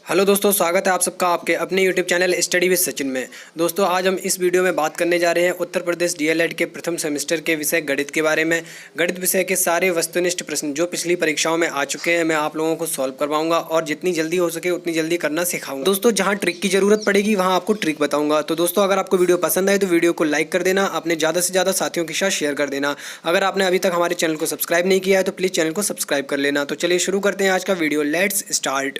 Hello दोस्तों, स्वागत है आप सबका आपके अपने YouTube channel study with Sachin में। दोस्तों, आज हम इस वीडियो में बात करने जा रहे हैं उत्तर प्रदेश डीएलएड के प्रथम सेमेस्टर के विषय गणित के बारे में। गणित विषय के सारे वस्तुनिष्ठ प्रश्न जो पिछली परीक्षाओं में आ चुके हैं मैं आप लोगों को सॉल्व करवाऊंगा और जितनी जल्दी हो सके उतनी जल्दी करना सिखाऊंगा। दोस्तों, जहाँ ट्रिक की जरूरत पड़ेगी वहाँ आपको ट्रिक बताऊंगा। तो दोस्तों, अगर आपको वीडियो पसंद आए तो वीडियो को लाइक कर देना, अपने ज़्यादा से ज़्यादा साथियों के साथ शेयर कर देना। अगर आपने अभी तक हमारे चैनल को सब्सक्राइब नहीं किया है तो प्लीज़ चैनल को सब्सक्राइब कर लेना। तो चलिए शुरू करते हैं आज का वीडियो। Let's start.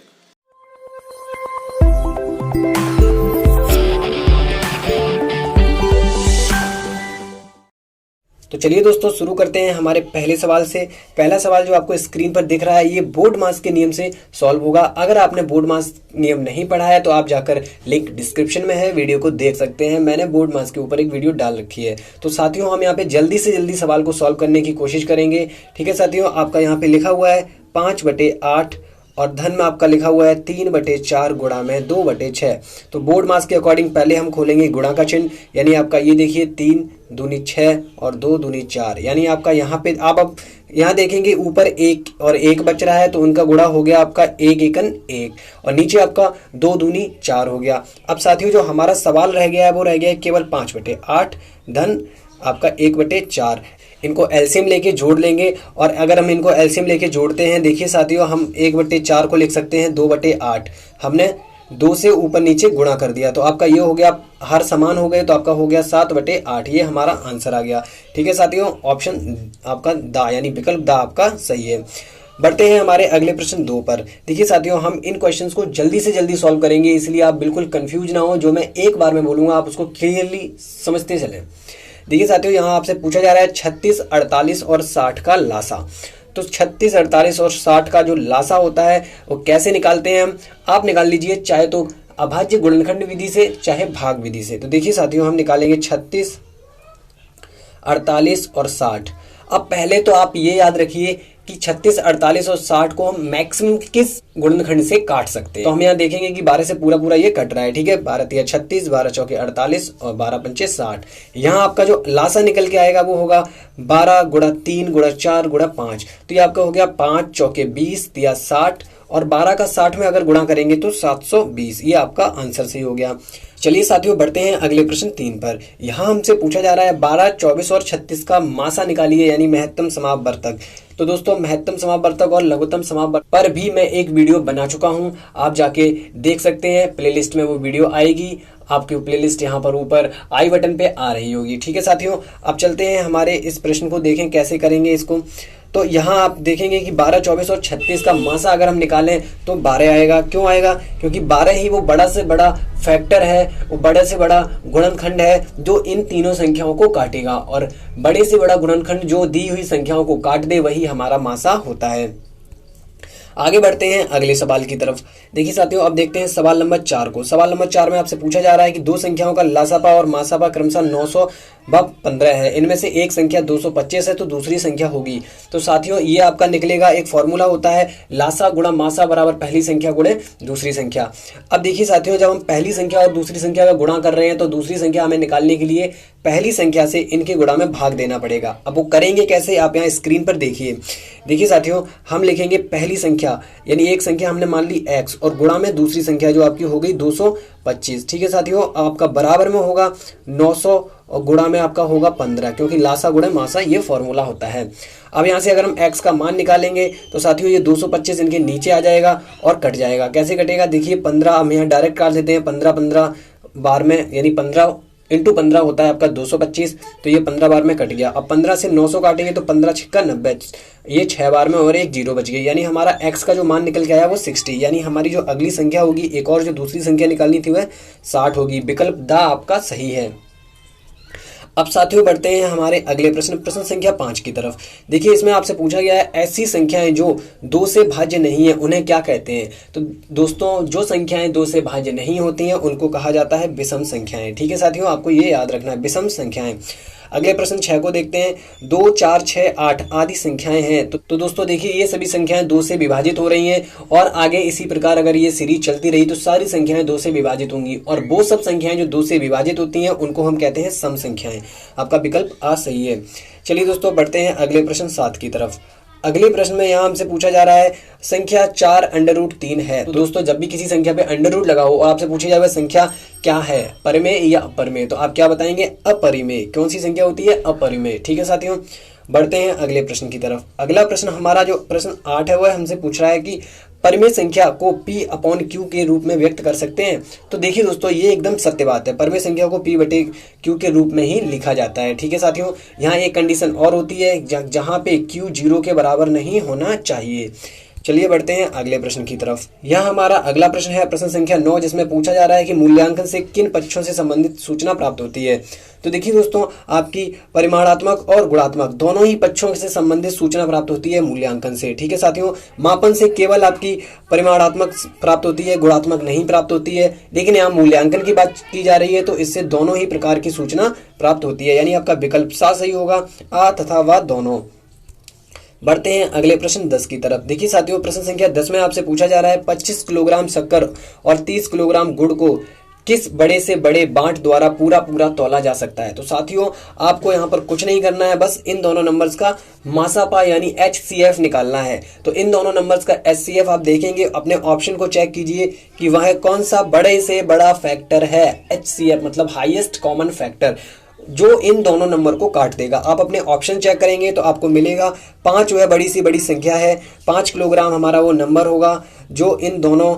तो चलिए दोस्तों, शुरू करते हैं हमारे पहले सवाल से। पहला सवाल जो आपको स्क्रीन पर दिख रहा है ये बोर्ड मास के नियम से सॉल्व होगा। अगर आपने बोर्ड मास नियम नहीं पढ़ा है तो आप जाकर लिंक डिस्क्रिप्शन में है, वीडियो को देख सकते हैं। मैंने बोर्ड मास के ऊपर एक वीडियो डाल रखी है। तो साथियों, हम यहाँ पे जल्दी से जल्दी सवाल को सॉल्व करने की कोशिश करेंगे। ठीक है साथियों, आपका यहाँ पे लिखा हुआ है 5/8 और धन में आपका लिखा हुआ है 3/4 गुणा में 2/6। तो बोर्ड मास के अकॉर्डिंग पहले हम खोलेंगे गुणा का चिन्ह, यानी आपका ये देखिए 3 दूनी 6 और 2 दूनी 4, यानी आपका यहाँ पे आप अब यहाँ देखेंगे ऊपर 1 और 1 बच रहा है तो उनका गुणा हो गया आपका 1 एकन 1 और नीचे आपका 2 दूनी 4 हो गया। अब साथियों, जो हमारा सवाल रह गया है वो रह गया है केवल 5/8 धन आपका 1/4। इनको एलसीएम लेके जोड़ लेंगे और अगर हम इनको एलसीएम लेके जोड़ते हैं, देखिए साथियों, हम 1/4 को लिख सकते हैं 2/8। हमने 2 से ऊपर नीचे गुणा कर दिया तो आपका ये हो गया, हर समान हो गए तो आपका हो गया 7/8। ये हमारा आंसर आ गया। ठीक है साथियों, ऑप्शन आपका दा यानी विकल्प दा आपका सही है। बढ़ते हैं हमारे अगले प्रश्न 2 पर। देखिए साथियों, हम इन क्वेश्चंस को जल्दी से जल्दी सॉल्व करेंगे, इसलिए आप बिल्कुल कंफ्यूज ना हो। जो मैं एक बार में बोलूंगा आप उसको क्लियरली समझते चलें। देखिए साथियों, यहाँ आपसे पूछा जा रहा है 36, 48 और 60 का लासा। तो 36, 48 और 60 का जो लासा होता है वो कैसे निकालते हैं हम, आप निकाल लीजिए, चाहे तो अभाज्य गुणनखंड विधि से चाहे भाग विधि से। तो देखिए साथियों, हम निकालेंगे 36, 48 और 60। अब पहले तो आप ये याद रखिए कि 36, 48 और 60 को हम मैक्सिमम किस गुणनखंड से काट सकते हैं। तो हम यहाँ देखेंगे कि 12 से पूरा पूरा ये कट रहा है। ठीक है, 12 तिया 36, 12 चौके 48 और 12 पंचे 60। यहाँ आपका जो लासा निकल के आएगा वो होगा 12 गुणा 3 गुणा 4 गुणा 5। तो ये आपका हो गया 5 चौके 20 तिया 60 और 12 का 60 में अगर गुणा करेंगे तो 720। ये आपका आंसर सही हो गया। चलिए साथियों, बढ़ते हैं अगले प्रश्न 3 पर। यहाँ हमसे पूछा जा रहा है 12, 24 और 36 का मासा निकालिए, यानी महत्तम समापवर्तक। तो दोस्तों, महत्तम समापवर्तक और लघुत्तम समापवर्तक पर भी मैं एक वीडियो बना चुका हूं, आप जाके देख सकते हैं। प्लेलिस्ट में वो वीडियो आएगी, आपकी प्लेलिस्ट यहाँ पर ऊपर आई बटन पे आ रही होगी। ठीक है साथियों, अब चलते हैं हमारे इस प्रश्न को, देखें कैसे करेंगे इसको। तो यहाँ आप देखेंगे कि 12, 24 और 36 का मासा अगर हम निकालें तो 12 आएगा। क्यों आएगा? क्योंकि 12 ही वो बड़ा से बड़ा फैक्टर है, वो बड़े से बड़ा गुणनखंड है जो इन तीनों संख्याओं को काटेगा, और बड़े से बड़ा गुणनखंड जो दी हुई संख्याओं को काट दे वही हमारा मासा होता है। आगे बढ़ते हैं अगले सवाल की तरफ। देखिए साथियों, अब देखते हैं सवाल नंबर 4 को। सवाल नंबर 4 में आपसे पूछा जा रहा है कि दो संख्याओं का लासापा और मासापा क्रमशः 900 व 15 है। इनमें से एक संख्या 225 है तो दूसरी संख्या होगी। तो साथियों, ये आपका निकलेगा, एक फॉर्मूला होता है लासा गुणा मासा बराबर पहली संख्या गुणे दूसरी संख्या। अब देखिए साथियों, जब हम पहली संख्या और दूसरी संख्या का गुणा कर रहे हैं तो दूसरी संख्या हमें निकालने के लिए पहली संख्या से इनके गुणा में भाग देना पड़ेगा। अब वो करेंगे कैसे, आप यहाँ स्क्रीन पर देखिए। देखिए साथियों, हम लिखेंगे पहली संख्या, यानी एक संख्या हमने मान ली x और गुणा में दूसरी संख्या जो आपकी हो गई 225। ठीक है साथियों, आपका बराबर में होगा 900 और गुणा में आपका होगा 15, क्योंकि लासा गुणा मासा ये फॉर्मूला होता है। अब यहाँ से अगर हम x का मान निकालेंगे तो साथियों ये 225 इनके नीचे आ जाएगा और कट जाएगा। कैसे कटेगा, देखिए 15 हम यहाँ डायरेक्ट काट देते हैं। 15 15 बार में, यानी 15 इंटू 15 होता है आपका 225, तो ये 15 बार में कट गया। अब 15 से 900 काटेंगे तो 15 छिक्का 90, ये 6 बार में और एक 0 बच गई, यानी हमारा x का जो मान निकल के आया वो 60। यानी हमारी जो अगली संख्या होगी, एक और जो दूसरी संख्या निकालनी थी वह 60 होगी। विकल्प दा आपका सही है। अब साथियों, बढ़ते हैं हमारे अगले प्रश्न संख्या 5 की तरफ। देखिए, इसमें आपसे पूछा गया है ऐसी संख्याएं जो 2 से भाज्य नहीं है उन्हें क्या कहते हैं। तो दोस्तों, जो संख्याएं 2 से भाज्य नहीं होती हैं उनको कहा जाता है विषम संख्याएं। ठीक है साथियों, आपको ये याद रखना है, विषम संख्याएं। अगले प्रश्न 6 को देखते हैं। 2, 4, 6, 8 आदि संख्याएं हैं। तो दोस्तों देखिए, ये सभी संख्याएं 2 से विभाजित हो रही हैं और आगे इसी प्रकार अगर ये सीरीज चलती रही तो सारी संख्याएं 2 से विभाजित होंगी, और वो सब संख्याएं जो 2 से विभाजित होती हैं उनको हम कहते हैं सम संख्याएं। आपका विकल्प आ सही है। चलिए दोस्तों, बढ़ते हैं अगले प्रश्न 7 की तरफ। अगले प्रश्न में यहाँ हमसे पूछा जा रहा है संख्या 4 √3 है। तो दोस्तों जब भी किसी संख्या पे अंडर रूट लगा हो और आपसे पूछा जाए संख्या क्या है, परिमेय या अपरिमेय, तो आप क्या बताएंगे? अपरिमेय। कौन सी संख्या होती है? अपरिमेय। ठीक है साथियों, बढ़ते हैं अगले प्रश्न की तरफ। अगला प्रश्न हमारा जो प्रश्न 8 है वह हमसे पूछ रहा है कि परिमेय संख्या को P/Q के रूप में व्यक्त कर सकते हैं। तो देखिए दोस्तों ये एकदम सत्य बात है, परिमेय संख्या को P/Q के रूप में ही लिखा जाता है। ठीक है साथियों, यहाँ एक कंडीशन और होती है जहाँ पे Q 0 के बराबर नहीं होना चाहिए। चलिए बढ़ते हैं अगले प्रश्न की तरफ। यह हमारा अगला प्रश्न है प्रश्न संख्या 9, जिसमें पूछा जा रहा है कि मूल्यांकन से किन पक्षों से संबंधित सूचना प्राप्त होती है। तो देखिए दोस्तों आपकी परिमाणात्मक और गुणात्मक दोनों ही पक्षों से संबंधित सूचना प्राप्त होती है मूल्यांकन से। ठीक है साथियों, मापन से केवल आपकी परिमाणात्मक प्राप्त होती है, गुणात्मक नहीं प्राप्त होती है। लेकिन यहाँ मूल्यांकन की बात की जा रही है तो इससे दोनों ही प्रकार की सूचना प्राप्त होती है, यानी आपका विकल्प सा सही होगा, आ तथा व दोनों। बढ़ते हैं अगले प्रश्न 10 की तरफ। देखिए साथियों प्रश्न संख्या 10 में आपसे पूछा जा रहा है 25 किलोग्राम शक्कर और 30 किलोग्राम गुड़ को किस बड़े से बड़े बांट द्वारा पूरा तौला जा सकता है। तो साथियों आपको यहाँ पर कुछ नहीं करना है, बस इन दोनों नंबर्स का मासापा यानी HCF निकालना है। तो इन दोनों नंबर्स का HCF आप देखेंगे, अपने ऑप्शन को चेक कीजिए कि वह कौन सा बड़े से बड़ा फैक्टर है। HCF मतलब हाईएस्ट कॉमन फैक्टर, जो इन दोनों नंबर को काट देगा। आप अपने ऑप्शन चेक करेंगे तो आपको मिलेगा 5 वह बड़ी सी बड़ी संख्या है, 5 किलोग्राम हमारा वो नंबर होगा जो इन दोनों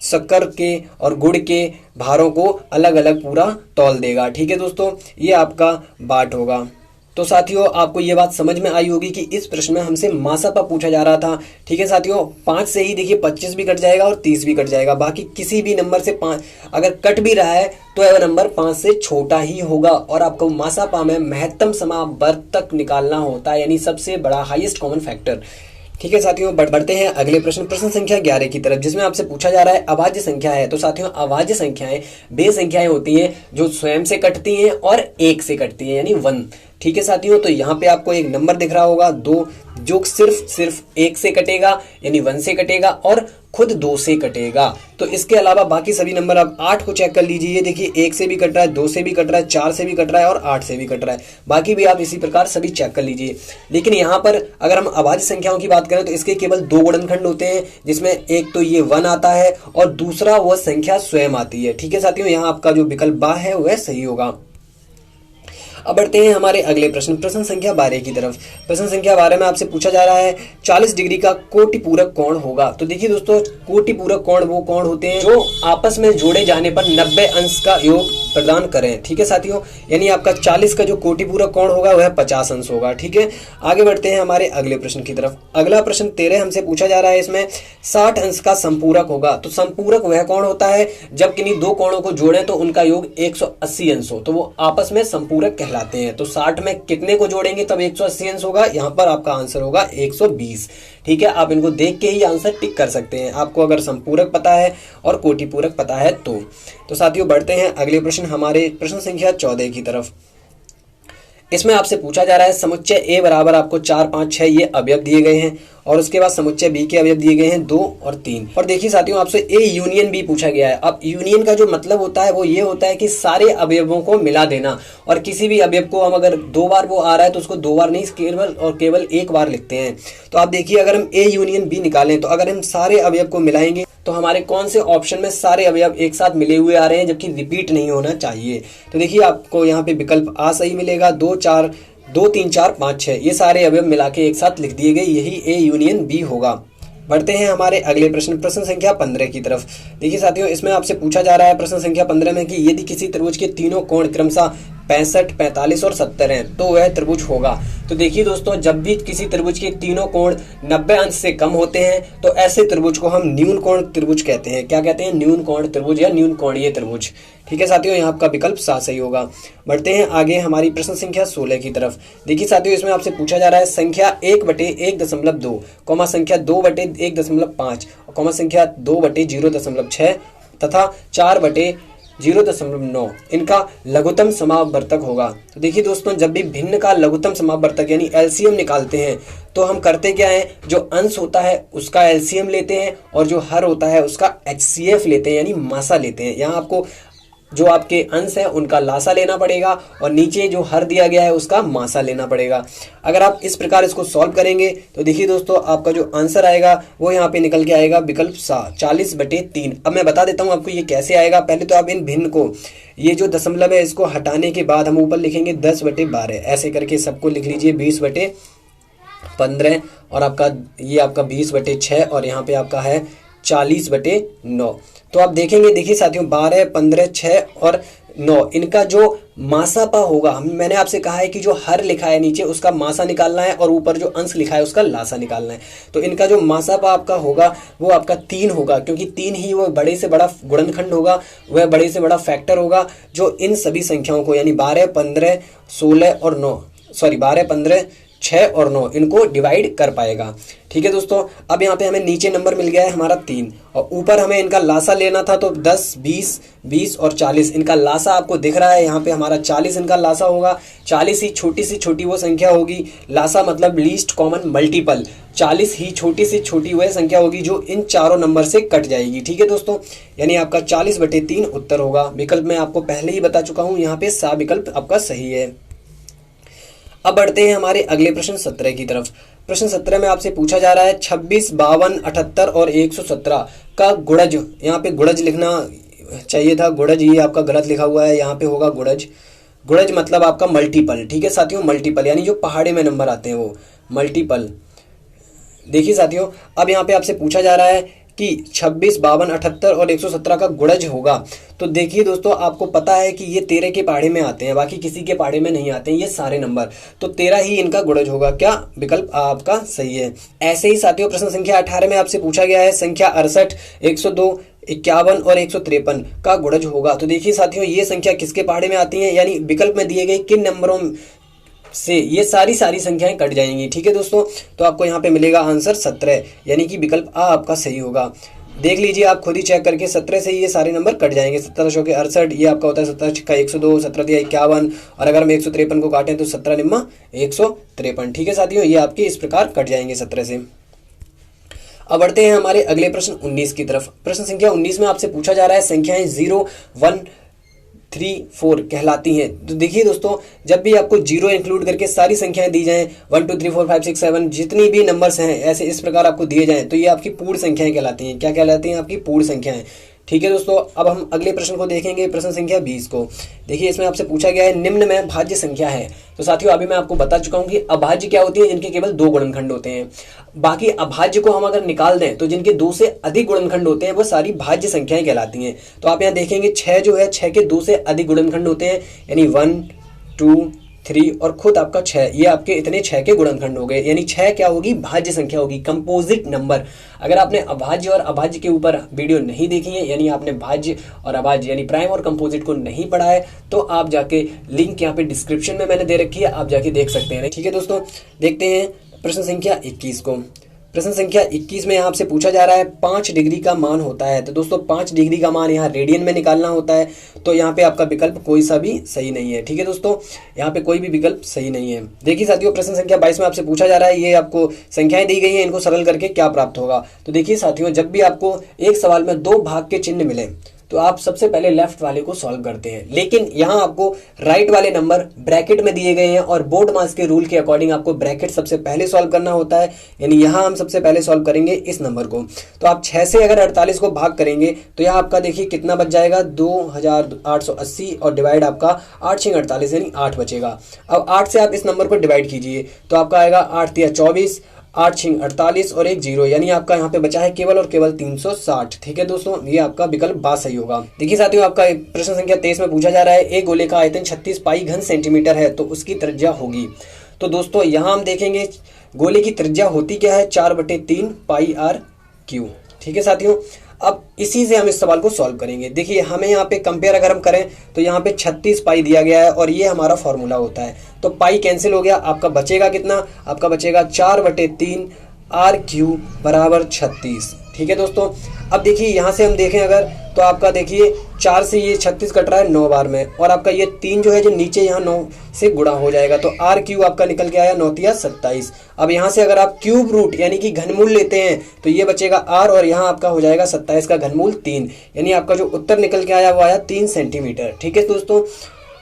शक्कर के और गुड़ के भारों को अलग अलग पूरा तौल देगा। ठीक है दोस्तों, ये आपका बाट होगा। तो साथियों आपको ये बात समझ में आई होगी कि इस प्रश्न में हमसे मासापा पूछा जा रहा था। ठीक है साथियों, 5 से ही देखिए 25 भी कट जाएगा और 30 भी कट जाएगा, बाकी किसी भी नंबर से 5 अगर कट भी रहा है तो वह नंबर 5 से छोटा ही होगा। और आपको मासापा में महत्तम समावर्तक निकालना होता है, यानी सबसे बड़ा हाईएस्ट कॉमन फैक्टर। ठीक है साथियों, बढ़ते हैं अगले प्रश्न संख्या 11 की तरफ, जिसमें आपसे पूछा जा रहा है अभाज्य संख्या है। तो साथियों अभाज्य संख्याएं वे संख्याएं होती हैं जो स्वयं से कटती हैं और 1 से कटती हैं, यानी 1। ठीक है साथियों, तो यहाँ पे आपको एक नंबर दिख रहा होगा 2, जो सिर्फ 1 से कटेगा यानी 1 से कटेगा और खुद 2 से कटेगा। तो इसके अलावा बाकी सभी नंबर आप 8 को चेक कर लीजिए, ये देखिए 1 से भी कट रहा है, 2 से भी कट रहा है, 4 से भी कट रहा है और 8 से भी कट रहा है। बाकी भी आप इसी प्रकार सभी चेक कर लीजिए। लेकिन यहाँ पर अगर हम अभाज्य संख्याओं की बात करें तो इसके केवल 2 गुणनखंड होते हैं, जिसमें एक तो ये 1 आता है और दूसरा वह संख्या स्वयं आती है। ठीक है साथियों, यहाँ आपका जो विकल्प बा है वह सही होगा। अब बढ़ते हैं हमारे अगले प्रश्न संख्या 12 की तरफ। प्रश्न संख्या 12 में आपसे पूछा जा रहा है 40 डिग्री का कोटि पूरक कोण होगा। तो देखिए दोस्तों कोटि पूरक कोण वो कोण होते हैं जो आपस में जोड़े जाने पर 90 अंश का योग प्रदान करें। ठीक है साथियों, यानी आपका 40 का जो कोटि पूरक कोण होगा वह 50 अंश होगा। ठीक है, आगे बढ़ते हैं हमारे अगले प्रश्न की तरफ। अगला प्रश्न 13 हमसे पूछा जा रहा है, इसमें 60 अंश का संपूरक होगा। तो संपूरक वह कोण होता है जब किन्हीं दो कोणों को जोड़ें तो उनका योग 180 अंश हो, तो वो आपस में संपूरक कहलाते हैं। तो 60 में कितने को जोड़ेंगे तब 180 अंश होगा, यहाँ पर आपका आंसर होगा 120। ठीक है, आप इनको देख के ही आंसर टिक कर सकते हैं, आपको अगर संपूरक पता है और कोटि पूरक पता है तो साथियों बढ़ते हैं अगले प्रश्न हमारे प्रश्न संख्या 14 की तरफ। इसमें आपसे पूछा जा रहा है समुच्चय ए बराबर आपको 4, 5, 6 ये अवयव दिए गए हैं और उसके बाद समुच्चय बी के अवयव दिए गए हैं 2 और 3। और देखिए साथियों आपसे ए यूनियन बी पूछा गया है। अब यूनियन का जो मतलब होता है वो ये होता है कि सारे अवयवों को मिला देना, और किसी भी अवयव को हम अगर 2 बार वो आ रहा है तो उसको 2 बार नहीं केवल 1 बार लिखते हैं। तो आप देखिए अगर हम ए यूनियन बी निकालें तो अगर हम सारे अवयव को मिलाएंगे तो हमारे कौन से ऑप्शन में सारे अवयव एक साथ मिले हुए आ रहे हैं जबकि रिपीट नहीं होना चाहिए। तो देखिए आपको यहाँ पे विकल्प आ सही मिलेगा, 2, 3, 4, 5, 6 ये सारे अवयव मिला के एक साथ लिख दिए गए, यही ए यूनियन बी होगा। बढ़ते हैं हमारे अगले प्रश्न संख्या 15 की तरफ। देखिए साथियों इसमें आपसे पूछा जा रहा है प्रश्न संख्या 15 में कि यदि किसी त्रिभुज के तीनों कोण क्रमशः 65, 45 और 70 हैं तो वह त्रिभुज होगा। तो देखिए दोस्तों जब भी किसी त्रिभुज के तीनों कोण 90 अंश से कम होते हैं तो ऐसे त्रिभुज को हम न्यून कोण त्रिभुज कहते हैं। क्या कहते हैं? न्यून कोण त्रिभुज या न्यून कोणीय त्रिभुज। ठीक है साथियों, यहाँ आपका विकल्प सही होगा। बढ़ते हैं आगे हमारी प्रश्न संख्या 16 की तरफ। देखिए साथियों इसमें आपसे पूछा जा रहा है संख्या 1/1.2 कॉमा संख्या 2/1.5 कॉमा संख्या 2/0.6 तथा 4/0.9 इनका लघुत्तम समावर्तक होगा। तो देखिए दोस्तों जब भी भिन्न का लघुत्तम समावर्तक यानी एलसीएम निकालते हैं तो हम करते क्या है, जो अंश होता है उसका एलसीएम लेते हैं और जो हर होता है उसका एचसीएफ लेते हैं यानी मासा लेते हैं। यहाँ आपको जो आपके अंश है उनका लासा लेना पड़ेगा और नीचे जो हर दिया गया है उसका मासा लेना पड़ेगा। अगर आप इस प्रकार इसको सॉल्व करेंगे तो देखिए दोस्तों, आपका जो आंसर आएगा वो यहाँ पे निकल के आएगा विकल्प सा 40/3। अब मैं बता देता हूँ आपको ये कैसे आएगा। पहले तो आप इन भिन्न को, ये जो दशमलव है इसको हटाने के बाद हम ऊपर लिखेंगे 10/12, ऐसे करके सबको लिख लीजिए 20/15 और आपका ये आपका 20/6 और यहाँ पे आपका है 40/9। तो आप देखेंगे, देखिए साथियों 12, 15, 6 और 9 इनका जो मासापा होगा, मैंने आपसे कहा है कि जो हर लिखा है नीचे उसका मासा निकालना है और ऊपर जो अंश लिखा है उसका लासा निकालना है। तो इनका जो मासापा आपका होगा वो आपका 3 होगा, क्योंकि 3 ही वो बड़े से बड़ा गुणनखंड होगा, वह बड़े से बड़ा फैक्टर होगा जो इन सभी संख्याओं को यानी 12, 15, 16 और 9 12, 15, 6 और 9 इनको डिवाइड कर पाएगा। ठीक है दोस्तों, अब यहाँ पे हमें नीचे नंबर मिल गया है हमारा 3 और ऊपर हमें इनका लासा लेना था, तो 10, 20, 20 और 40 इनका लासा आपको दिख रहा है। यहाँ पे हमारा 40 इनका लासा होगा। 40 ही छोटी सी छोटी वो संख्या होगी, लासा मतलब लीस्ट कॉमन मल्टीपल। 40 ही छोटी सी छोटी वह संख्या होगी जो इन चारों नंबर से कट जाएगी। ठीक है दोस्तों, यानी आपका 40/3 उत्तर होगा। विकल्प मैं आपको पहले ही बता चुका हूँ, यहाँ पे सा विकल्प आपका सही है। अब बढ़ते हैं हमारे अगले प्रश्न 17 की तरफ। प्रश्न 17 में आपसे पूछा जा रहा है 26, 52, 78 और 117 का गुणज। यहाँ पे गुणज लिखना चाहिए था, गुणज ये आपका गलत लिखा हुआ है, यहाँ पे होगा गुणज। गुणज मतलब आपका मल्टीपल। ठीक है साथियों, मल्टीपल यानी जो पहाड़े में नंबर आते हैं वो मल्टीपल। देखिए साथियों, अब यहाँ पे आपसे पूछा जा रहा है कि 26, 52, 78 और 117 का गुणज होगा। तो देखिए दोस्तों, आपको पता है कि ये 13 के पहाड़े में आते हैं, बाकी किसी के पहाड़े में नहीं आते हैं ये सारे नंबर, तो 13 ही इनका गुणज होगा। क्या विकल्प आपका सही है। ऐसे ही साथियों प्रश्न संख्या 18 में आपसे पूछा गया है संख्या 68, 102, 51 और 153 का गुणज होगा। तो देखिए साथियों, ये संख्या किसके पहाड़े में आती है, यानी विकल्प में दिए गए किन नंबरों से ये सारी संख्याएं कट जाएंगी। ठीक है दोस्तों, तो आपको यहाँ पे मिलेगा आंसर 17, यानी कि विकल्प आ आपका सही होगा। देख लीजिए आप खुद ही चेक करके, 17 से ये सारे नंबर कट जाएंगे। 17 के 68 ये आपका होता है 17 का 102, 17 51 और अगर हम 153 को काटें तो 17 निम्मा 153। ठीक है साथियों, ये आपके इस प्रकार कट जाएंगे 17 से। अब बढ़ते हैं हमारे अगले प्रश्न 19 की तरफ। प्रश्न संख्या 19 में आपसे पूछा जा रहा है संख्याएं 0, 1, 3, 4 कहलाती हैं। तो देखिए दोस्तों, जब भी आपको 0 इंक्लूड करके सारी संख्याएं दी जाएं, 1, 2, 3, 4, 5, 6, 7 जितनी भी नंबर्स हैं ऐसे इस प्रकार आपको दिए जाएं, तो ये आपकी पूर्ण संख्याएं कहलाती हैं। क्या कहलाती हैं? आपकी पूर्ण संख्याएं। ठीक है दोस्तों, अब हम अगले प्रश्न को देखेंगे, प्रश्न संख्या 20 को। देखिए इसमें आपसे पूछा गया है निम्न में भाज्य संख्या है। तो साथियों अभी मैं आपको बता चुका हूं कि अभाज्य क्या होती है, जिनके केवल 2 गुणनखंड होते हैं। बाकी अभाज्य को हम अगर निकाल दें तो जिनके 2 से अधिक गुणनखंड होते हैं वो सारी भाज्य संख्याएं कहलाती हैं। तो आप यहाँ देखेंगे 6 जो है, 6 के 2 से अधिक गुणनखंड होते हैं, यानी 1, 2, 3 और खुद आपका 6, ये आपके इतने 6 के गुणनखंड हो गए। यानी 6 क्या होगी? भाज्य संख्या होगी, कंपोजिट नंबर। अगर आपने अभाज्य और अभाज्य के ऊपर वीडियो नहीं देखी है, यानी आपने भाज्य और अभाज्य यानी प्राइम और कंपोजिट को नहीं पढ़ा है, तो आप जाके लिंक यहाँ पे डिस्क्रिप्शन में मैंने दे रखी है, आप जाके देख सकते हैं। ठीक है दोस्तों, देखते हैं प्रश्न संख्या 21 को। प्रश्न संख्या 21 में आपसे पूछा जा रहा है 5 डिग्री का मान होता है। तो दोस्तों 5 डिग्री का मान यहाँ रेडियन में निकालना होता है, तो यहाँ पे आपका विकल्प कोई सा भी सही नहीं है। ठीक है दोस्तों, यहाँ पे कोई भी विकल्प सही नहीं है। देखिए साथियों, प्रश्न संख्या 22 में आपसे पूछा जा रहा है, ये आपको संख्याएं दी गई है, इनको सरल करके क्या प्राप्त होगा। तो देखिए साथियों, जब भी आपको एक सवाल में 2 भाग के चिन्ह मिले तो आप सबसे पहले लेफ्ट वाले को सॉल्व करते हैं, लेकिन यहाँ आपको राइट वाले नंबर ब्रैकेट में दिए गए हैं और बोर्ड मास के रूल के अकॉर्डिंग आपको ब्रैकेट सबसे पहले सॉल्व करना होता है। यानी यहाँ हम सबसे पहले सॉल्व करेंगे इस नंबर को। तो आप 6 से अगर 48 को भाग करेंगे तो यहाँ आपका देखिए कितना बच जाएगा, 2880 और डिवाइड आपका 8 6 48 यानी 8 बचेगा। अब 8 से आप इस नंबर को डिवाइड कीजिए तो आपका आएगा 8 3 24, 8 6 48 और 1 0, यानी आपका यहाँ पे बचा है केवल और केवल 360। ठीक है दोस्तों, ये आपका विकल्प बात सही होगा। देखिए साथियों, आपका प्रश्न संख्या 23 में पूछा जा रहा है एक गोले का आयतन 36 पाई घन सेंटीमीटर है, तो उसकी त्रिज्या होगी। तो दोस्तों यहाँ हम देखेंगे गोले की त्रिज्या होती क्या है, 4/3 पाई r क्यू। ठीक है साथियों, अब इसी से हम इस सवाल को सॉल्व करेंगे। देखिए हमें यहाँ पे कंपेयर अगर हम करें तो यहाँ पे 36 पाई दिया गया है और ये हमारा फॉर्मूला होता है, तो पाई कैंसिल हो गया, आपका बचेगा कितना, आपका बचेगा 4/3 r क्यू बराबर 36। ठीक है दोस्तों। अब देखिए यहाँ से हम देखें अगर, तो आपका देखिए 4 से ये 36 कट रहा है 9 बार में, और आपका ये 3 जो है जो नीचे यहाँ 9 से गुणा हो जाएगा, तो आर क्यूब आपका निकल के आया 9 तिया 27। अब यहाँ से अगर आप क्यूब रूट यानी कि घनमूल लेते हैं तो ये बचेगा आर, और यहाँ आपका हो जाएगा 27 का घनमूल 3, यानी आपका जो उत्तर निकल के आया वो आया 3 सेंटीमीटर। ठीक है दोस्तों,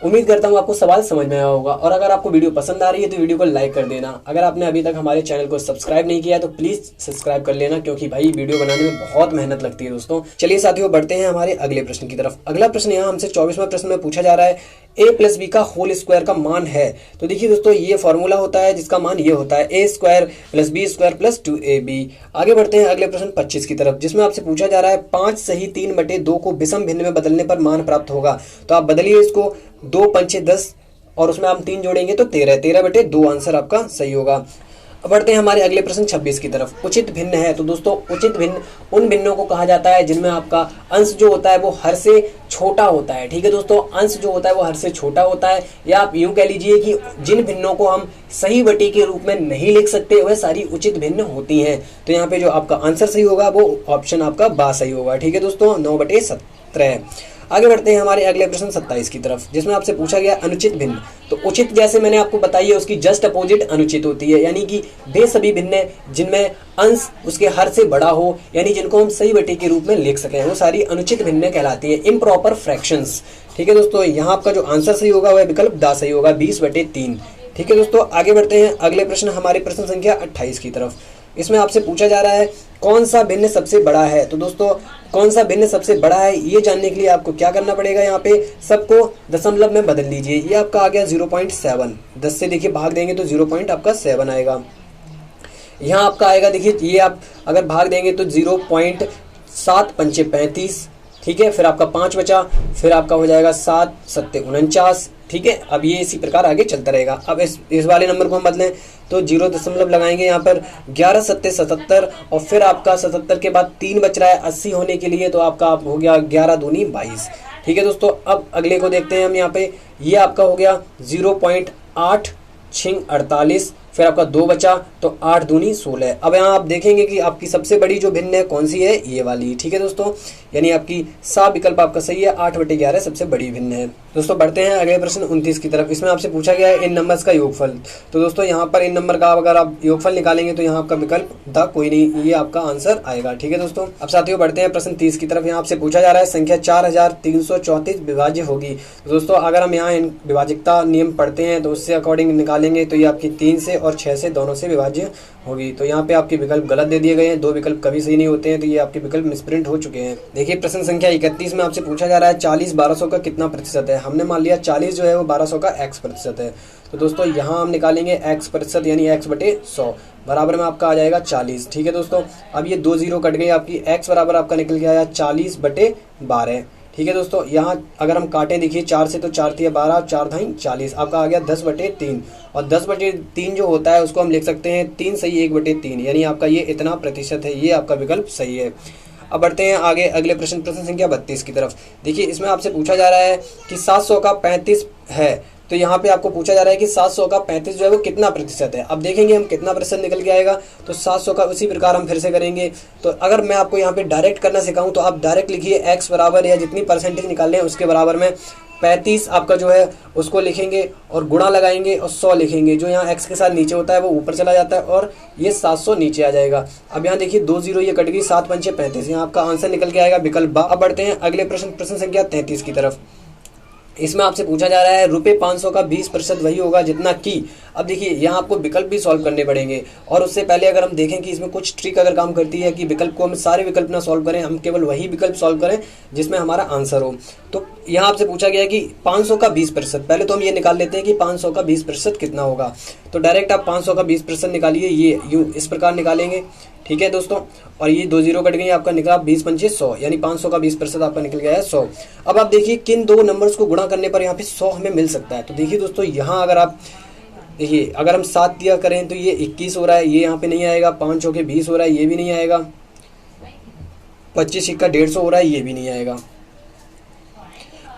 उम्मीद करता हूँ आपको सवाल समझ में आया होगा, और अगर आपको वीडियो पसंद आ रही है तो वीडियो को लाइक कर देना। अगर आपने अभी तक हमारे चैनल को सब्सक्राइब नहीं किया तो प्लीज सब्सक्राइब कर लेना, क्योंकि भाई वीडियो बनाने में बहुत मेहनत लगती है दोस्तों। चलिए साथियों, बढ़ते हैं हमारे अगले प्रश्न की तरफ। अगला प्रश्न यहाँ हमसे 24वां प्रश्न में पूछा जा रहा है, a प्लस बी का होल स्क्वायर का मान है। तो देखिए दोस्तों, ये फॉर्मूला होता है जिसका मान ये होता है a square plus B square plus 2ab। आगे बढ़ते हैं अगले प्रश्न 25 की तरफ, जिसमें आपसे पूछा जा रहा है 5 सही 3/2 को विषम भिन्न में बदलने पर मान प्राप्त होगा। तो आप बदलिए इसको, 2 पंचे 10 और उसमें हम 3 जोड़ेंगे तो 13/2 आंसर आपका सही होगा। अब बढ़ते हैं हमारे अगले प्रश्न 26 की तरफ। उचित भिन्न है, तो दोस्तों उचित भिन्न उन भिन्नों को कहा जाता है जिनमें आपका अंश जो होता है वो हर से छोटा होता है। ठीक है दोस्तों, अंश जो होता है वो हर से छोटा होता है, या आप यूं कह लीजिए कि जिन भिन्नों को हम सही बटे के रूप में नहीं लिख सकते वह सारी उचित भिन्न होती हैं। तो यहाँ पे जो आपका आंसर सही होगा वो ऑप्शन आपका बा सही होगा। ठीक है दोस्तों, 9/17। आगे बढ़ते हैं हमारे अगले प्रश्न 27 की तरफ, जिसमें आपसे पूछा गया अनुचित भिन्न। तो उचित जैसे मैंने आपको बताई है उसकी जस्ट अपोजिट अनुचित होती है, यानी कि वे सभी भिन्न जिनमें अंश उसके हर से बड़ा हो, यानी जिनको हम सही बटे के रूप में लिख सकें, वो सारी अनुचित भिन्न कहलाती है, इम्प्रॉपर फ्रैक्शंस। ठीक है दोस्तों, यहाँ आपका जो आंसर सही होगा वह विकल्प दा सही होगा, 20/3। ठीक है दोस्तों, आगे बढ़ते हैं अगले प्रश्न हमारे प्रश्न संख्या 28 की तरफ। इसमें आपसे पूछा जा रहा है कौन सा भिन्न सबसे बड़ा है। तो दोस्तों, कौन सा भिन्न सबसे बड़ा है ये जानने के लिए आपको क्या करना पड़ेगा, यहाँ पे सबको दशमलव में बदल लीजिए। ये आपका आ गया 0.7, 10 से देखिए भाग देंगे तो 0.7 आएगा। यहाँ आपका आएगा, देखिए ये आप अगर भाग देंगे तो 0.7 पंचे 35। ठीक है, फिर आपका 5 बचा, फिर आपका हो जाएगा 7 सत्ते 49। ठीक है, अब ये इसी प्रकार आगे चलता रहेगा। अब इस वाले नंबर को हम बदलें तो 0 दशमलव लगाएंगे यहाँ पर, 11 सत्ते 77, और फिर आपका 77 के बाद 3 बच रहा है 80 होने के लिए, तो आपका हो गया 11 दूनी 22। ठीक है दोस्तों, अब अगले को देखते हैं हम यहाँ पे। ये आपका हो गया 0.8 छिंग 48, फिर आपका 2 बचा तो 8 दूनी 16। अब यहाँ आप देखेंगे कि आपकी सबसे बड़ी जो भिन्न है कौन सी है, ये वाली। ठीक है दोस्तों, यानी आपकी सा विकल्प आपका सही है, 8/11 सबसे बड़ी भिन्न है। दोस्तों बढ़ते हैं अगले प्रश्न 29 की तरफ। इसमें आपसे पूछा गया है इन नंबर्स का योगफल। तो दोस्तों यहाँ पर इन नंबर का अगर आप योगफल निकालेंगे तो यहाँ आपका विकल्प द कोई नहीं, ये आपका आंसर आएगा। ठीक है दोस्तों, अब साथियों बढ़ते हैं प्रश्न 30 की तरफ। यहाँ आपसे पूछा जा रहा है संख्या 4334 विभाज्य होगी। तो दोस्तों अगर हम यहाँ विभाजकता नियम पढ़ते हैं तो उससे अकॉर्डिंग निकालेंगे तो ये आपकी 3 से और 6 से दोनों से विभाज्य होगी। तो यहाँ पे आपके विकल्प गलत दे दिए गए हैं, 2 विकल्प कभी सही नहीं होते हैं, तो ये आपके विकल्प मिसप्रिंट हो चुके हैं। देखिए प्रश्न संख्या 31 में आपसे पूछा जा रहा है 40 1200 का कितना प्रतिशत है। हमने मान लिया 40 जो है वो 1200 का x प्रतिशत है। तो दोस्तों यहाँ हम निकालेंगे x प्रतिशत यानी x/100 बराबर में आपका आ जाएगा 40। ठीक है दोस्तों, अब ये 2 0 कट गई, आपकी x बराबर आपका निकल के आया 40/12। ठीक है दोस्तों, यहाँ अगर हम काटें देखिए 4 से तो 4 तिया 12, 4 धाई 40, आपका आ गया 10/3। और 10/3 जो होता है उसको हम लिख सकते हैं 3 सही 1/3, यानी आपका ये इतना प्रतिशत है, ये आपका विकल्प सही है। अब बढ़ते हैं आगे अगले प्रश्न संख्या 32 की तरफ। देखिए इसमें आपसे पूछा जा रहा है कि 700 का 35 है। तो यहाँ पे आपको पूछा जा रहा है कि 700 का 35 जो है वो कितना प्रतिशत है। अब देखेंगे हम कितना प्रतिशत निकल के आएगा। तो 700 का उसी प्रकार हम फिर से करेंगे। तो अगर मैं आपको यहाँ पे डायरेक्ट करना सिखाऊं तो आप डायरेक्ट लिखिए x बराबर या जितनी परसेंटेज निकाल लें उसके बराबर में 35 आपका जो है उसको लिखेंगे और गुणा लगाएंगे और 100 लिखेंगे। जो यहाँ x के साथ नीचे होता है वो ऊपर चला जाता है और ये 700 नीचे आ जाएगा। अब यहाँ देखिए 2 0 ये कट गई, 7 पंचे 35, यहाँ आपका आंसर निकल के आएगा विकल्प बा। अब बढ़ते हैं अगले प्रश्न संख्या 33 की तरफ। इसमें आपसे पूछा जा रहा है ₹500 का 20% वही होगा जितना कि। अब देखिए यहाँ आपको विकल्प भी सॉल्व करने पड़ेंगे, और उससे पहले अगर हम देखें कि इसमें कुछ ट्रिक अगर काम करती है कि विकल्प को हम सारे विकल्प ना सॉल्व करें, हम केवल वही विकल्प सॉल्व करें जिसमें हमारा आंसर हो। तो यहाँ आपसे पूछा गया है कि 500 का 20%, पहले तो हम ये निकाल लेते हैं कि 500 का 20% कितना होगा। तो डायरेक्ट आप 500 का 20% निकालिए, ये यूँ इस प्रकार निकालेंगे। ठीक है दोस्तों, और ये 2 0 कट गई, आपका निकला 20 पंचे 100, यानी 500 का 20% आपका निकल गया है 100। अब आप देखिए किन दो नंबर्स को गुणा करने पर यहाँ पे 100 हमें मिल सकता है। तो देखिए दोस्तों यहाँ अगर आप देखिए अगर हम 7 दिया करें तो ये 21 हो रहा है, ये यहाँ पे नहीं आएगा। 5 चौके 20 हो रहा है, ये भी नहीं आएगा। 25 सिक्का 150 हो रहा है, ये भी नहीं आएगा।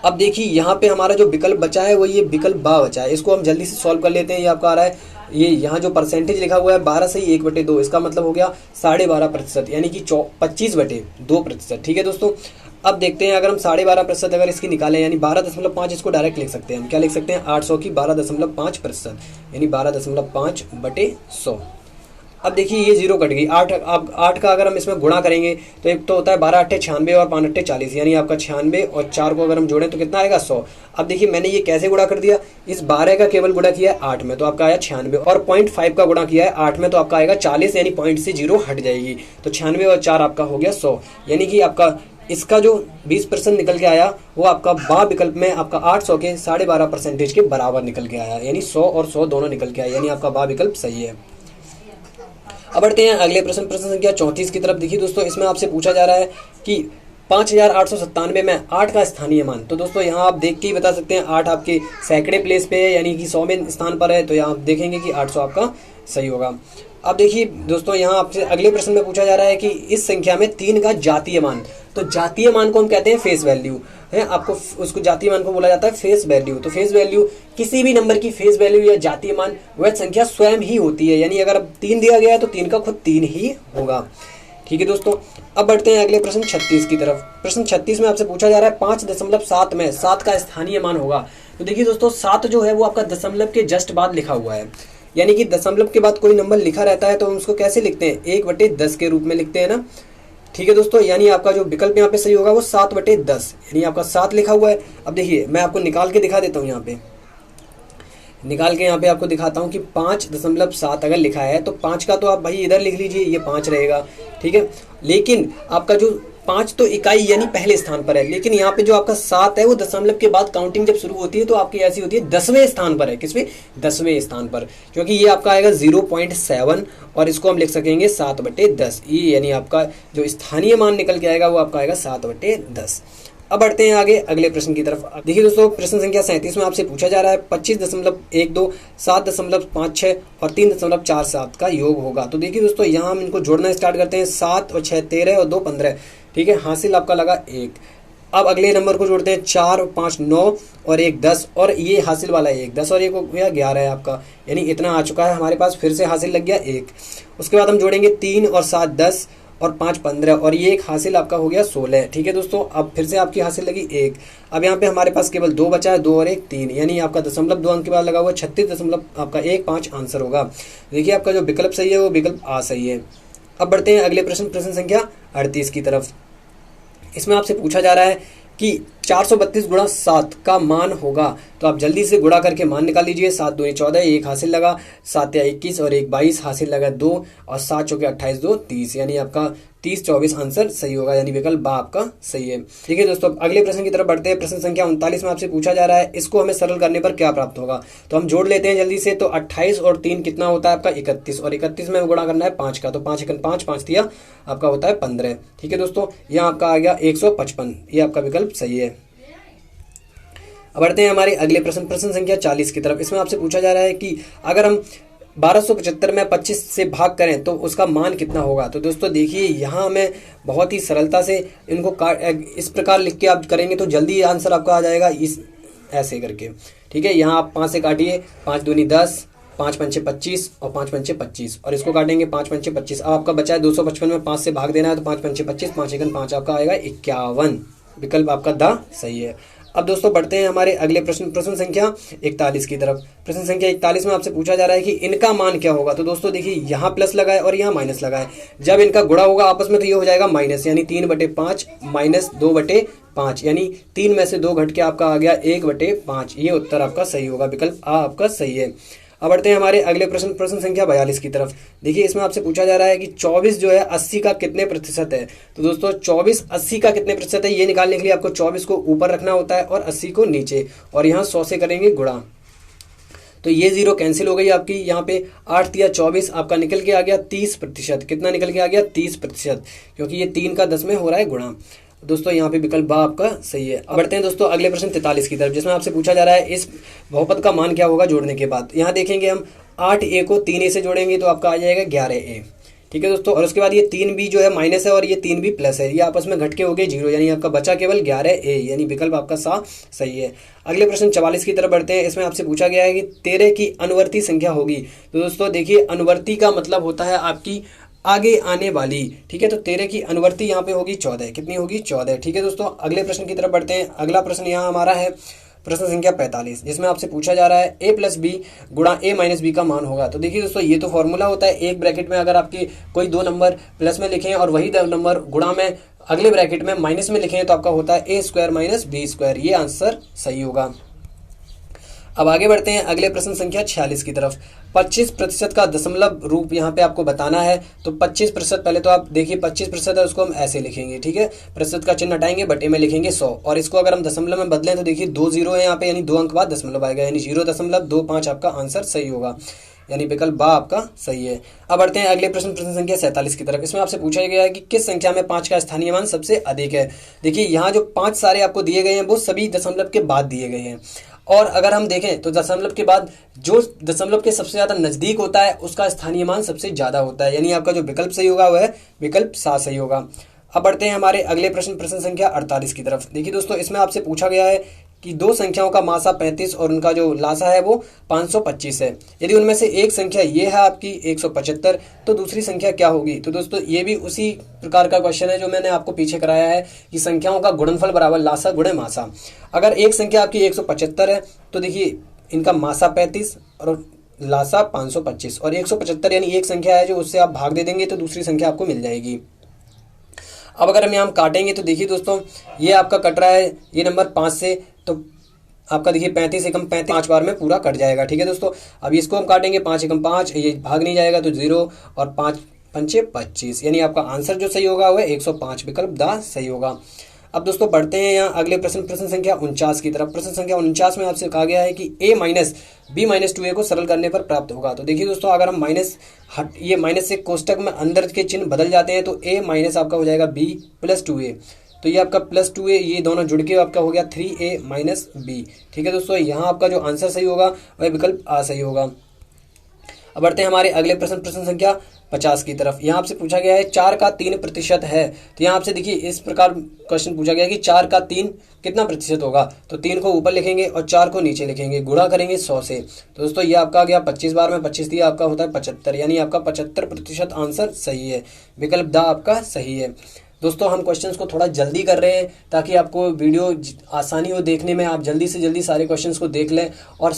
अब देखिए यहाँ पे हमारा जो विकल्प बचा है वो ये विकल्प बा बचा है, इसको हम जल्दी से सॉल्व कर लेते हैं। ये आपका आ रहा है, ये यहाँ जो परसेंटेज लिखा हुआ है 12 से 1/2, इसका मतलब हो गया 12.5%, यानी कि 25/2%। ठीक है दोस्तों, अब देखते हैं अगर हम 12.5% अगर इसकी निकालें यानी 12.5, इसको डायरेक्ट लिख सकते हैं हम। क्या लिख सकते हैं, 800 की 12.5% यानी 12.5/100। अब देखिए ये जीरो कट गई, 8, अब 8 का अगर हम इसमें गुणा करेंगे तो एक तो होता है 12 8 96 और 5 8 40, यानी आपका 96 और 4 को अगर हम जोड़ें तो कितना आएगा 100। अब देखिए मैंने ये कैसे गुणा कर दिया, इस 12 का केवल गुणा किया है 8 में तो आपका आया 96, और 0.5 का गुणा किया है 8 में तो आपका आएगा 40, यानी पॉइंट से जीरो हट जाएगी, तो 96 और 4 आपका हो गया 100। यानी कि आपका इसका जो 20% निकल के आया वो आपका बा विकल्प में आपका 800 के 12.5% के बराबर निकल के आया, यानी 100 और 100 दोनों निकल के आया, यानी आपका बा विकल्प सही है। अब बढ़ते हैं अगले प्रश्न, प्रश्न संख्या 34 की तरफ। देखिए दोस्तों, इसमें आपसे पूछा जा रहा है कि 5897 में 8 का स्थानीय मान। तो दोस्तों यहाँ आप देख के ही बता सकते हैं, 8 आपके सैकड़े प्लेस पे है, यानी कि 100वें स्थान पर है, तो यहाँ आप देखेंगे कि 800 आपका सही होगा। अब देखिए दोस्तों, यहाँ आपसे अगले प्रश्न में पूछा जा रहा है कि इस संख्या में 3 का जातीय मान। तो जातीय मान को हम कहते हैं फेस वैल्यू है, आपको उसको जातीय मान को बोला जाता है फेस वैल्यू। तो फेस वैल्यू किसी भी नंबर की फेस वैल्यू या जातीय मान वह संख्या स्वयं ही होती है, यानी अगर 3 दिया गया है तो 3 का खुद 3 ही होगा। ठीक है दोस्तों, अब बढ़ते हैं अगले प्रश्न 36 की तरफ। प्रश्न 36 में आपसे पूछा जा रहा है 5.7 में 7 का स्थानीय मान होगा। तो देखिए दोस्तों, 7 जो है वो आपका दशमलव के जस्ट बाद लिखा हुआ है, यानी कि दशमलव के बाद कोई नंबर लिखा रहता है तो हम उसको कैसे लिखते हैं, 1/10 के रूप में लिखते हैं ना। ठीक है दोस्तों, यानी आपका जो विकल्प यहाँ पे सही होगा वो 7/10, यानी आपका 7 लिखा हुआ है। अब देखिए मैं आपको निकाल के दिखा देता हूँ, यहाँ पे निकाल के यहाँ पे आपको दिखाता हूँ कि 5.7 अगर लिखा है तो 5 का तो आप भाई इधर लिख लीजिए, ये 5 रहेगा। ठीक है, लेकिन आपका जो 5 तो इकाई यानी पहले स्थान पर है, लेकिन यहाँ पे जो आपका 7 है वो दशमलव के बाद काउंटिंग जब शुरू होती है तो आपकी ऐसी होती है 10वें स्थान पर है। किसमें, 10वें स्थान पर, क्योंकि ये आपका आएगा 0.7 और इसको हम लिख सकेंगे 7/10। ये यानी आपका जो स्थानीय मान निकल के आएगा वो आपका आएगा 7/10। अब बढ़ते हैं आगे अगले प्रश्न की तरफ। देखिए दोस्तों, प्रश्न संख्या 37 में आपसे पूछा जा रहा है 25.12, 7.56 और 3.47 का योग होगा। तो देखिए दोस्तों, यहाँ हम इनको जोड़ना स्टार्ट करते हैं। 7 और 6 13 और 2 15। ठीक है, हासिल आपका लगा 1। अब अगले नंबर को जोड़ते हैं, 4 और 5 9 और 1 10, और ये हासिल वाला 1 10 और 1 हो गया 11 है आपका, यानी इतना आ चुका है हमारे पास, फिर से हासिल लग गया 1। उसके बाद हम जोड़ेंगे 3 और 7 10 और 5 15 और ये एक हासिल आपका हो गया 16। ठीक है दोस्तों, अब फिर से आपकी हासिल लगी 1। अब यहाँ पे हमारे पास केवल 2 बचा है, 2 और 1 3, यानी आपका 0.2 अंक के बाद लगा हुआ 36.15 आंसर होगा। देखिए आपका जो विकल्प सही है वो विकल्प आ सही है। अब बढ़ते हैं अगले प्रश्न, प्रश्न संख्या 38 की तरफ। इसमें आपसे पूछा जा रहा है कि 432 गुणा 7 का मान होगा। तो आप जल्दी से गुणा करके मान निकाल लीजिए। 7 दूनी 14, 1 हासिल लगा, 7 या 21 और 1 22 हासिल लगा 2 और 7 चौके 28 2 30, यानी आपका 30 24 आंसर सही होगा, यानी विकल्प बा आपका सही है। ठीक है दोस्तों, अगले प्रश्न की तरफ बढ़ते हैं। प्रश्न संख्या 39 में आपसे पूछा जा रहा है इसको हमें सरल करने पर क्या प्राप्त होगा। तो हम जोड़ लेते हैं जल्दी से। तो 28 और 3 कितना होता है आपका 31, और 31 में गुणा करना है 5 का, तो 5 1 5 5 दिया आपका होता है 15। ठीक है दोस्तों, यहाँ आपका आ गया 155, ये आपका विकल्प सही है। अब बढ़ते हैं हमारे अगले प्रश्न, प्रश्न संख्या 40 की तरफ। इसमें आपसे पूछा जा रहा है कि अगर हम 1275 में 25 से भाग करें तो उसका मान कितना होगा। तो दोस्तों देखिए, यहाँ हमें बहुत ही सरलता से इनको इस प्रकार लिख के आप करेंगे तो जल्दी आंसर आपका आ जाएगा, इस ऐसे करके। ठीक है, यहाँ आप 5 से काटिए, 5 दूनी 10, 5 पंचे 25 और 5 पंचे 25, और इसको काटेंगे 5 पंचे 25। अब आपका बचा है 255 में 5 से भाग देना है, तो 5 पंचे 25, 5 1 5 आपका आएगा 51। विकल्प आपका द सही है। अब दोस्तों बढ़ते हैं हमारे अगले प्रश्न, प्रश्न संख्या 41 की तरफ। प्रश्न संख्या 41 में आपसे पूछा जा रहा है कि इनका मान क्या होगा। तो दोस्तों देखिए, यहाँ प्लस लगा है और यहाँ माइनस लगा है, जब इनका गुणा होगा आपस में तो ये हो जाएगा माइनस, यानी 3/5 माइनस 2/5, यानी 3 में से 2 घट के आपका आ गया 1/5। ये उत्तर आपका सही होगा, विकल्प आ आपका सही है। अब बढ़ते हैं हमारे अगले प्रश्न, प्रश्न संख्या 42 की तरफ। देखिए, इसमें आपसे पूछा जा रहा है कि 24 जो है 80 का कितने प्रतिशत है। तो दोस्तों 24 80 का कितने प्रतिशत है, ये निकालने के लिए आपको 24 को ऊपर रखना होता है और 80 को नीचे, और यहाँ 100 से करेंगे गुणा। तो ये 0 कैंसिल हो गई आपकी, यहाँ पे 8 या 24 आपका निकल के आ गया 30%। कितना निकल के आ गया 30%, क्योंकि ये 3 का 10 में हो रहा है गुणा। दोस्तों यहाँ पे विकल्प बा आपका सही है। अब बढ़ते हैं दोस्तों अगले प्रश्न 43 की तरफ, जिसमें आपसे पूछा जा रहा है इस बहुपद का मान क्या होगा जोड़ने के बाद। यहाँ देखेंगे हम 8a को 3a से जोड़ेंगे तो आपका आ जाएगा 11a। ठीक है दोस्तों। और उसके बाद ये 3 भी जो है माइनस है और ये 3 भी प्लस है, ये आपस में घट के हो गए 0, यानी आपका बचा केवल 11A, यानी विकल्प आपका सा सही है। अगले प्रश्न 44 की तरफ बढ़ते हैं। इसमें आपसे पूछा गया है कि 13 की अनुवर्ती संख्या होगी। तो दोस्तों देखिए, अनुवर्ती का मतलब होता है आपकी आगे आने वाली, ठीक है। तो 13 की अनुवर्ती यहाँ पे होगी 14, कितनी होगी 14, ठीक है दोस्तों। अगले प्रश्न की तरफ बढ़ते हैं। अगला प्रश्न यहाँ हमारा है प्रश्न संख्या 45, जिसमें आपसे पूछा जा रहा है a प्लस बी गुणा a माइनस बी का मान होगा। तो देखिए दोस्तों, ये तो फॉर्मूला होता है, एक ब्रैकेट में अगर आपके कोई 2 नंबर प्लस में लिखें और वही 2 नंबर गुणा में अगले ब्रैकेट में माइनस में लिखें तो आपका होता है a square minus B square, ये आंसर सही होगा। अब आगे बढ़ते हैं अगले प्रश्न संख्या 46 की तरफ। 25% का दशमलव रूप यहाँ पे आपको बताना है। तो 25%, पहले तो आप देखिए 25% है उसको हम ऐसे लिखेंगे, ठीक है। प्रतिशत का चिन्ह हटाएंगे, बटे में लिखेंगे 100, और इसको अगर हम दशमलव में बदलें तो देखिए 2 0 है यहाँ पे, यानी 2 अंक बाद दशमलव आएगा, यानी 0.25 आपका आंसर सही होगा, यानी विकल्प बा आपका सही है। अब बढ़ते हैं अगले प्रश्न संख्या 47 की तरफ। इसमें आपसे पूछा गया है कि किस संख्या में 5 का स्थानीय मान सबसे अधिक है। देखिए, यहाँ जो 5 सारे आपको दिए गए हैं वो सभी दशमलव के बाद दिए गए हैं, और अगर हम देखें तो दशमलव के बाद जो दशमलव के सबसे ज्यादा नजदीक होता है उसका स्थानीय मान सबसे ज्यादा होता है, यानी आपका जो विकल्प सही होगा वह विकल्प सा सही होगा। अब बढ़ते हैं हमारे अगले प्रश्न संख्या 48 की तरफ। देखिए दोस्तों, इसमें आपसे पूछा गया है कि 2 संख्याओं का मासा 35 और उनका जो लासा है वो 525 है। यदि उनमें से एक संख्या ये है आपकी 175, तो दूसरी संख्या क्या होगी। तो दोस्तों, ये भी उसी प्रकार का क्वेश्चन है जो मैंने आपको पीछे कराया है कि संख्याओं का गुणनफल बराबर लासा गुणे मासा। अगर एक संख्या आपकी 175 है तो देखिए इनका मासा 35 और लासा 525, और 175 यानी एक संख्या है जो उससे आप भाग दे देंगे तो दूसरी संख्या आपको मिल जाएगी। अब अगर हम यहाँ काटेंगे तो देखिए दोस्तों, ये आपका कट रहा है ये नंबर 5 से, तो आपका देखिए 35 एकम 35 5 बार में पूरा कट जाएगा, ठीक है दोस्तों। अब इसको हम काटेंगे 5 एकम 5, ये भाग नहीं जाएगा तो 0, और 5 पंचे 25, यानी आपका आंसर जो सही होगा वह 105, विकल्प दा सही होगा। अब दोस्तों बढ़ते हैं यहाँ अगले प्रश्न संख्या 49 की तरफ। प्रश्न संख्या 49 में आपसे कहा गया है कि a minus b minus 2a को सरल करने पर प्राप्त होगा। तो देखिए दोस्तों, अगर हम ये माइनस से कोष्टक में अंदर के चिन्ह बदल जाते हैं तो a माइनस आपका हो जाएगा b प्लस 2a, तो ये आपका प्लस 2a, ये दोनों जुड़ के आपका हो गया 3a माइनस b, ठीक है दोस्तों। यहाँ आपका जो आंसर सही होगा वह विकल्प आ सही होगा। अब बढ़ते हैं हमारे अगले प्रश्न संख्या 50 की तरफ। यहाँ आपसे पूछा गया है 4 का 3% है। तो यहाँ आपसे देखिए इस प्रकार क्वेश्चन पूछा गया है कि 4 का 3 कितना प्रतिशत होगा। तो 3 को ऊपर लिखेंगे और 4 को नीचे लिखेंगे, गुणा करेंगे 100 से। तो दोस्तों ये आपका आ गया 25 बार में 25 दिया, आपका होता है 75, यानी आपका 75% आंसर सही है, विकल्प दा आपका सही है। दोस्तों हम क्वेश्चंस को थोड़ा जल्दी कर रहे हैं ताकि आपको वीडियो आसानी हो देखने में, आप जल्दी से जल्दी सारे क्वेश्चंस को देख लें। और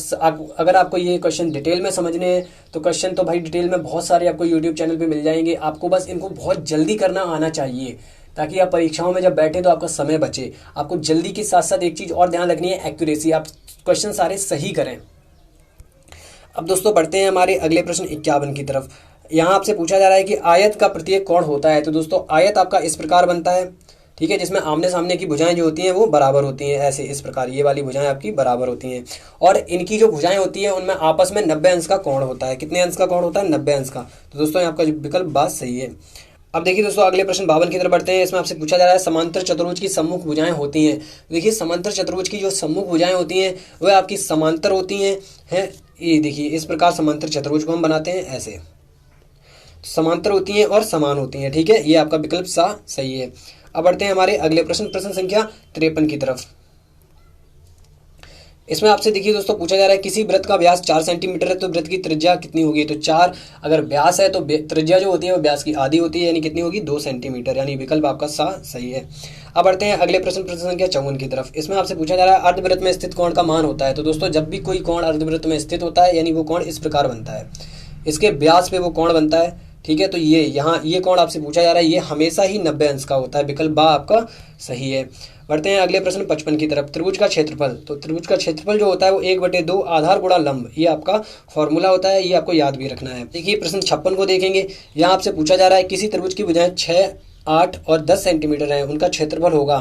अगर आपको ये क्वेश्चन डिटेल में समझने हैं तो क्वेश्चन तो भाई डिटेल में बहुत सारे आपको यूट्यूब चैनल पे मिल जाएंगे। आपको बस इनको बहुत जल्दी करना आना चाहिए ताकि आप परीक्षाओं में जब बैठे तो आपका समय बचे। आपको जल्दी के साथ साथ एक चीज़ और ध्यान रखनी है, एक्यूरेसी, आप क्वेश्चन सारे सही करें। अब दोस्तों बढ़ते हैं हमारे अगले प्रश्न 51 की तरफ। यहाँ आपसे पूछा जा रहा है कि आयत का प्रत्येक कोण होता है। तो दोस्तों आयत आपका इस प्रकार बनता है, ठीक है, जिसमें आमने सामने की भुजाएं जो होती हैं वो बराबर होती हैं, ऐसे इस प्रकार ये वाली भुजाएं आपकी बराबर होती हैं, और इनकी जो भुजाएं होती हैं उनमें आपस में 90 अंश का कोण होता है। कितने अंश का कोण होता है? 90 अंश का। तो दोस्तों आपका विकल्प बात सही है। अब देखिए दोस्तों अगले प्रश्न 52 की तरफ बढ़ते हैं। इसमें आपसे पूछा जा रहा है समांतर चतुर्भुज की सम्मुख भुजाएं होती हैं। देखिए समांतर चतुर्भुज की जो सम्मुख भुजाएं होती हैं वह आपकी समांतर होती हैं। ये देखिए इस प्रकार समांतर चतुर्भुज को हम बनाते हैं, ऐसे समांतर होती हैं और समान होती हैं, ठीक है, ये आपका विकल्प सा सही है। अब बढ़ते हैं हमारे अगले प्रश्न संख्या 53 की तरफ। इसमें आपसे देखिए दोस्तों पूछा जा रहा है किसी वृत्त का व्यास 4 सेंटीमीटर है तो वृत्त की त्रिज्या कितनी होगी। तो 4 अगर व्यास है तो त्रिज्या जो होती है वो व्यास की आधी होती है, यानी कितनी होगी 2 सेंटीमीटर, यानी विकल्प आपका सा सही है। अब बढ़ते हैं अगले प्रश्न संख्या 54 की तरफ। इसमें आपसे पूछा जा रहा है अर्धवृत्त में स्थित कोण का मान होता है। तो दोस्तों जब भी कोई कोण अर्धवृत्त में स्थित होता है यानी वो कोण इस प्रकार बनता है, इसके व्यास पे वो कोण बनता है, ठीक है। तो ये यहाँ ये कोण आपसे पूछा जा रहा है, ये हमेशा ही 90 अंश का होता है, विकल्प बा आपका सही है। बढ़ते हैं अगले प्रश्न 55 की तरफ। त्रिभुज का क्षेत्रफल। तो त्रिभुज का क्षेत्रफल जो होता है वो 1/2 आधार गुणा लंब, ये आपका फॉर्मूला होता है, ये आपको याद भी रखना है। देखिए प्रश्न 56 को देखेंगे। यहाँ आपसे पूछा जा रहा है किसी त्रिभुज की भुजाएं 6, 8 और 10 सेंटीमीटर है, उनका क्षेत्रफल होगा।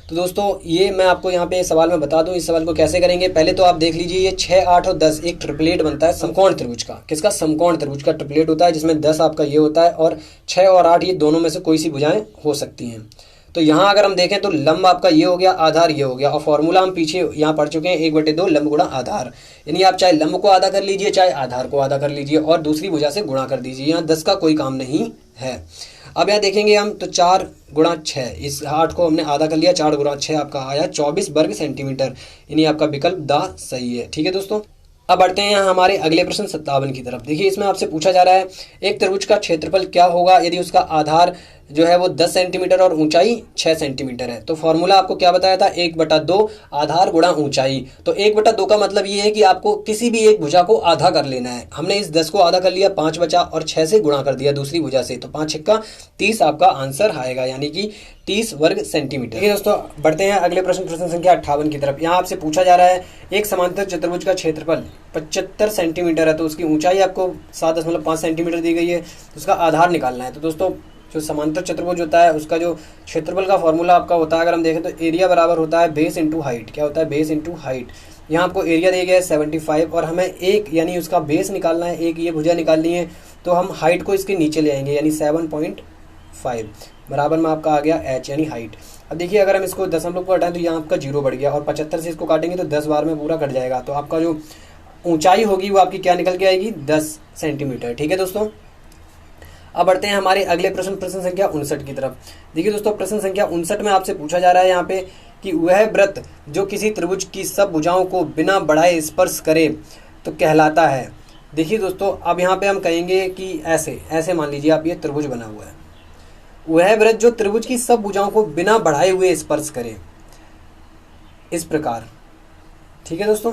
तो दोस्तों ये मैं आपको यहाँ पे सवाल में बता दूं, इस सवाल को कैसे करेंगे। पहले तो आप देख लीजिए ये 6, 8 और 10 एक ट्रिपलेट बनता है समकोण त्रिभुज का। किसका? समकोण त्रिभुज का ट्रिपलेट होता है, जिसमें 10 आपका ये होता है और 6 और 8 ये दोनों में से कोई सी भुजाएं हो सकती हैं। तो यहाँ अगर हम देखें तो लंब आपका ये हो गया, आधार ये हो गया, और फॉर्मूला हम पीछे यहाँ पढ़ चुके हैं 1/2 लंब गुणा आधार। यानी आप चाहे लंब को आधा कर लीजिए चाहे आधार को आधा कर लीजिए और दूसरी भुजा से गुणा कर दीजिए, यहाँ 10 का कोई काम नहीं है। अब यहाँ देखेंगे हम तो 4 गुणा 6, इस 8 को हमने आधा कर लिया, 4 गुणा 6 आपका आया 24 वर्ग सेंटीमीटर। यानी आपका विकल्प द सही है। ठीक है दोस्तों, अब बढ़ते हैं हमारे अगले प्रश्न 57 की तरफ। देखिए इसमें आपसे पूछा जा रहा है एक त्रिभुज का क्षेत्रफल क्या होगा यदि उसका आधार जो है वो 10 सेंटीमीटर और ऊंचाई 6 सेंटीमीटर है। तो फॉर्मूला आपको क्या बताया था, 1/2 आधार गुणा ऊंचाई। तो 1/2 का मतलब ये है कि आपको किसी भी एक भुजा को आधा कर लेना है। हमने इस 10 को आधा कर लिया, 5 बचा और 6 से गुणा कर दिया दूसरी भुजा से, तो 5 6 30 आपका आंसर आएगा, यानी कि 30 वर्ग सेंटीमीटर। ठीक है दोस्तों, बढ़ते हैं अगले प्रश्न संख्या 58 की तरफ। यहाँ आपसे पूछा जा रहा है एक समांतर चतुर्भुज का क्षेत्रफल 75 सेंटीमीटर है, तो उसकी ऊंचाई आपको 7.5 सेंटीमीटर दी गई है, तो उसका आधार निकालना है। तो दोस्तों जो समांतर चतुर्भुज होता है उसका जो क्षेत्रफल का फॉर्मूला आपका होता है, अगर हम देखें तो एरिया बराबर होता है बेस इंटू हाइट। क्या होता है, बेस इंटू हाइट। यहाँ आपको एरिया दिया गया है 75 और हमें एक यानी उसका बेस निकालना है, एक ये भुजा निकालनी है, तो हम हाइट को इसके नीचे ले आएंगे, यानी 7.5 बराबर में आपका आ गया h यानी हाइट। अब देखिए अगर हम इसको दशमलव को हटाएं तो यहाँ आपका 0 बढ़ गया, और 75 से इसको काटेंगे तो 10 बार में पूरा कट जाएगा, तो आपका जो ऊंचाई होगी वो आपकी क्या निकल के आएगी, 10 सेंटीमीटर। ठीक है दोस्तों, अब बढ़ते हैं हमारे अगले प्रश्न संख्या 59 की तरफ। देखिए दोस्तों प्रश्न संख्या 59 में आपसे पूछा जा रहा है यहाँ पे कि वह वृत्त जो किसी त्रिभुज की सब भुजाओं को बिना बढ़ाए स्पर्श करे तो कहलाता है। देखिए दोस्तों अब यहाँ पे हम कहेंगे कि ऐसे ऐसे मान लीजिए आप ये त्रिभुज बना हुआ है, वह वृत्त जो त्रिभुज की सब भुजाओं को बिना बढ़ाए हुए स्पर्श करे, इस प्रकार। ठीक है दोस्तों,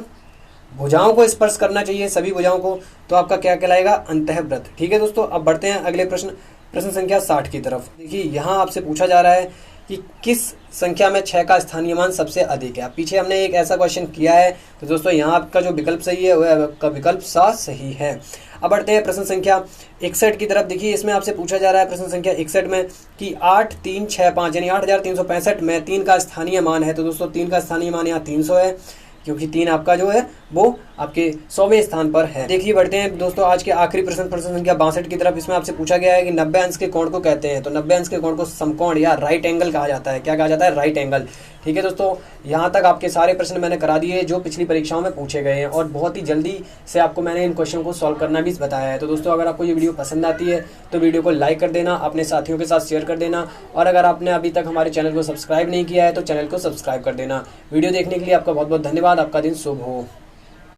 भुजाओं को स्पर्श करना चाहिए सभी भुजाओं को, तो आपका क्या कहलाएगा, अंतःवृत्त। ठीक है दोस्तों, अब बढ़ते हैं अगले प्रश्न संख्या 60 की तरफ। देखिए यहाँ आपसे पूछा जा रहा है कि किस संख्या में 6 का स्थानीय मान सबसे अधिक है। पीछे हमने एक ऐसा क्वेश्चन किया है, तो दोस्तों यहाँ आपका जो विकल्प सही है वह आपका विकल्प सा सही है। अब बढ़ते हैं प्रश्न संख्या 61 की तरफ। देखिए इसमें आपसे पूछा जा रहा है प्रश्न संख्या 61 में कि 8 3 6 5 यानी 8365 में 3 का स्थानीय मान है। तो दोस्तों 3 का स्थानीय मान यहाँ 300 है, क्योंकि 3 आपका जो है वो आपके 100वें स्थान पर है। देखिए बढ़ते हैं दोस्तों आज के आखिरी प्रश्न संख्या 62 की तरफ। इसमें आपसे पूछा गया है कि 90 अंश के कोण को कहते हैं। तो 90 अंश के कोण को समकोण या राइट एंगल कहा जाता है। क्या कहा जाता है, राइट एंगल। ठीक है दोस्तों, यहाँ तक आपके सारे प्रश्न मैंने करा दिए जो पिछली परीक्षाओं में पूछे गए हैं, और बहुत ही जल्दी से आपको मैंने इन क्वेश्चन को सॉल्व करना भी बताया है। तो दोस्तों अगर आपको ये वीडियो पसंद आती है तो वीडियो को लाइक कर देना, अपने साथियों के साथ शेयर कर देना, और अगर आपने अभी तक हमारे चैनल को सब्सक्राइब नहीं किया है तो चैनल को सब्सक्राइब कर देना। वीडियो देखने के लिए आपका बहुत बहुत धन्यवाद। आपका दिन शुभ हो।